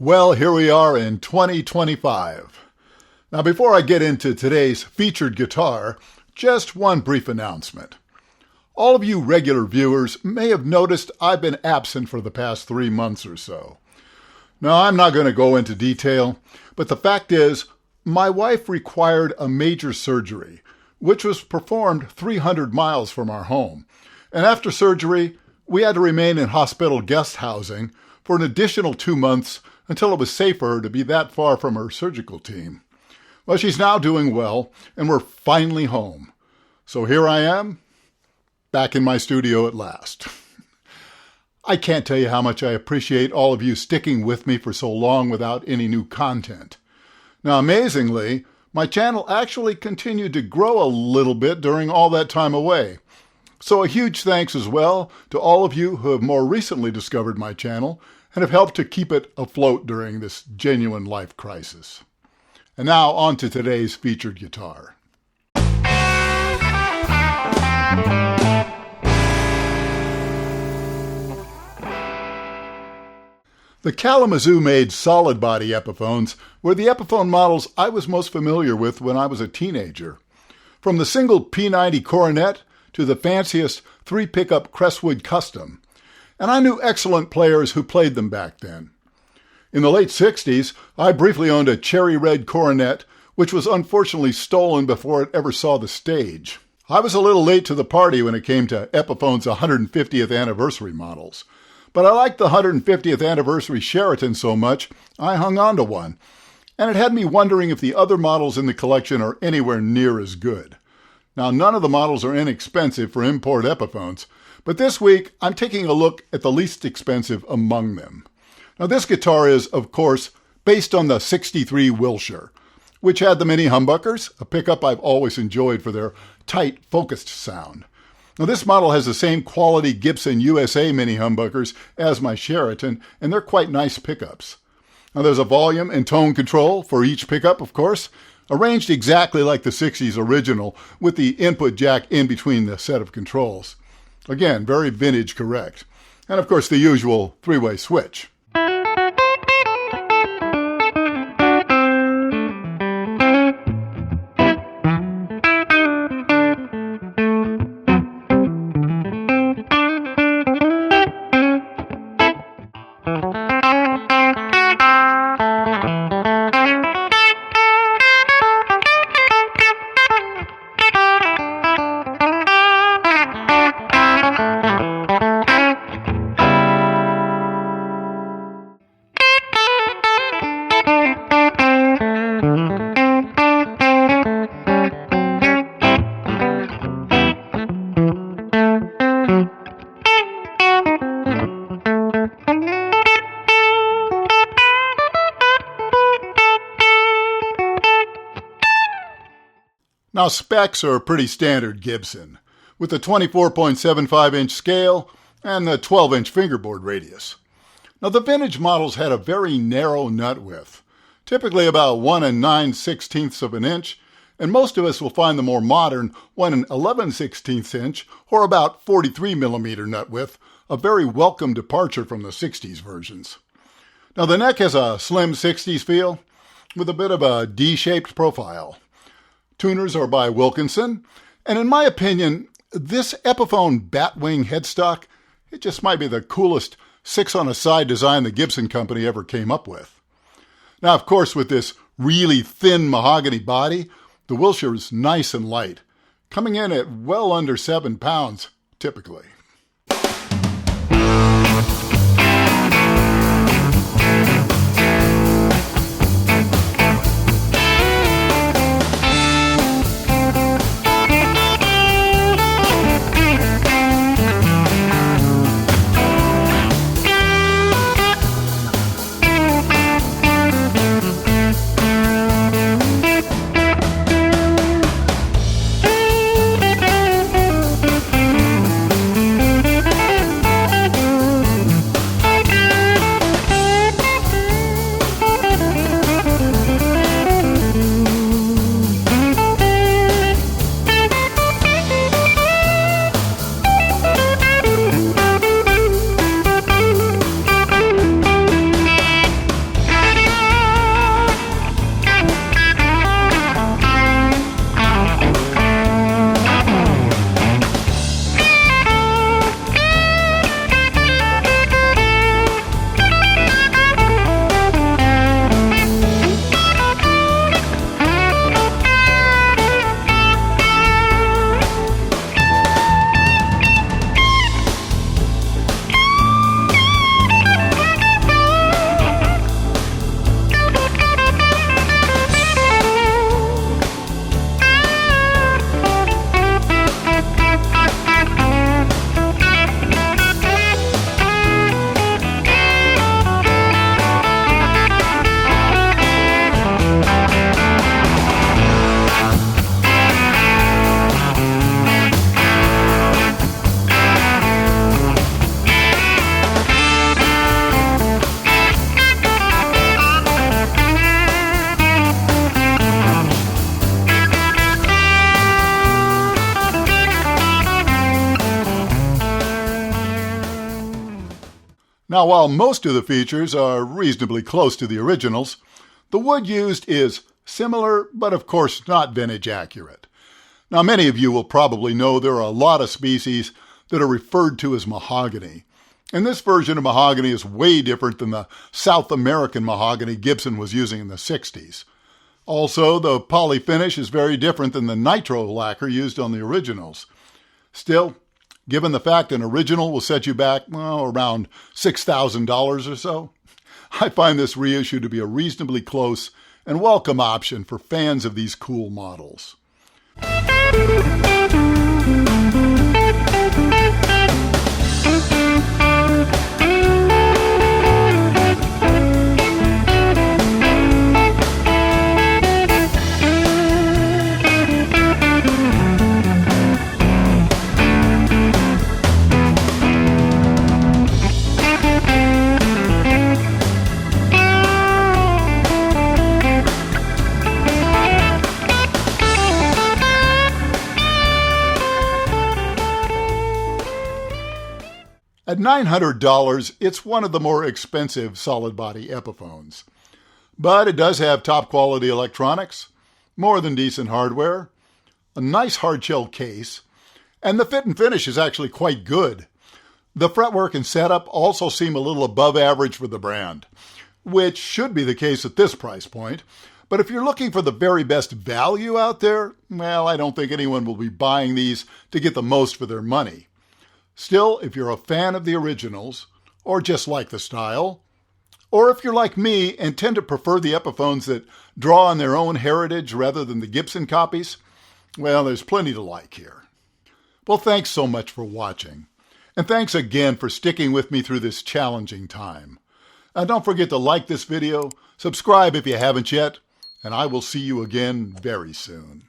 Well, here we are in 2025. Now, before I get into today's featured guitar, just one brief announcement. All of you regular viewers may have noticed I've been absent for the past 3 months or so. Now, I'm not going to go into detail, but the fact is, my wife required a major surgery, which was performed 300 miles from our home. And after surgery, we had to remain in hospital guest housing for an additional 2 months until it was safer to be that far from her surgical team. Well, she's now doing well, and we're finally home. So here I am, back in my studio at last. I can't tell you how much I appreciate all of you sticking with me for so long without any new content. Now, amazingly, my channel actually continued to grow a little bit during all that time away. So a huge thanks as well to all of you who have more recently discovered my channel and have helped to keep it afloat during this genuine life crisis. And now on to today's featured guitar. The Kalamazoo made solid body Epiphones were the Epiphone models I was most familiar with when I was a teenager. From the single P90 Coronet to the fanciest 3-pickup Crestwood Custom. And I knew excellent players who played them back then. In the late 60s, I briefly owned a cherry red Coronet, which was unfortunately stolen before it ever saw the stage. I was a little late to the party when it came to Epiphone's 150th anniversary models. But I liked the 150th anniversary Sheraton so much, I hung on to one. And it had me wondering if the other models in the collection are anywhere near as good. Now, none of the models are inexpensive for import Epiphones, but this week I'm taking a look at the least expensive among them. Now, this guitar is, of course, based on the '63 Wilshire, which had the mini humbuckers, a pickup I've always enjoyed for their tight, focused sound. Now, this model has the same quality Gibson USA mini humbuckers as my Sheraton, and they're quite nice pickups. Now, there's a volume and tone control for each pickup, of course, arranged exactly like the '60s original, with the input jack in between the set of controls. Again, very vintage correct. And of course, the usual 3-way switch. Now, specs are pretty standard Gibson, with the 24.75-inch scale and the 12-inch fingerboard radius. Now, the vintage models had a very narrow nut width, typically about 1 9/16 of an inch, and most of us will find the more modern 1 11/16 inch or about 43 millimeter nut width a very welcome departure from the 60s versions. Now, the neck has a slim 60s feel with a bit of a D-shaped profile. Tuners are by Wilkinson, and in my opinion, this Epiphone Batwing headstock, it just might be the coolest 6-on-a-side design the Gibson company ever came up with. Now, of course, with this really thin mahogany body, the Wilshire is nice and light, coming in at well under 7 pounds, typically. Now, while most of the features are reasonably close to the originals, the wood used is similar, but of course not vintage accurate. Now, many of you will probably know there are a lot of species that are referred to as mahogany. And this version of mahogany is way different than the South American mahogany Gibson was using in the 60s. Also, the poly finish is very different than the nitro lacquer used on the originals. Still, given the fact an original will set you back, around $6,000 or so, I find this reissue to be a reasonably close and welcome option for fans of these cool models. At $900, it's one of the more expensive solid-body Epiphones. But it does have top-quality electronics, more than decent hardware, a nice hard-shell case, and the fit and finish is actually quite good. The fretwork and setup also seem a little above average for the brand, which should be the case at this price point. But if you're looking for the very best value out there, well, I don't think anyone will be buying these to get the most for their money. Still, if you're a fan of the originals, or just like the style, or if you're like me and tend to prefer the Epiphones that draw on their own heritage rather than the Gibson copies, well, there's plenty to like here. Well, thanks so much for watching, and thanks again for sticking with me through this challenging time. And don't forget to like this video, subscribe if you haven't yet, and I will see you again very soon.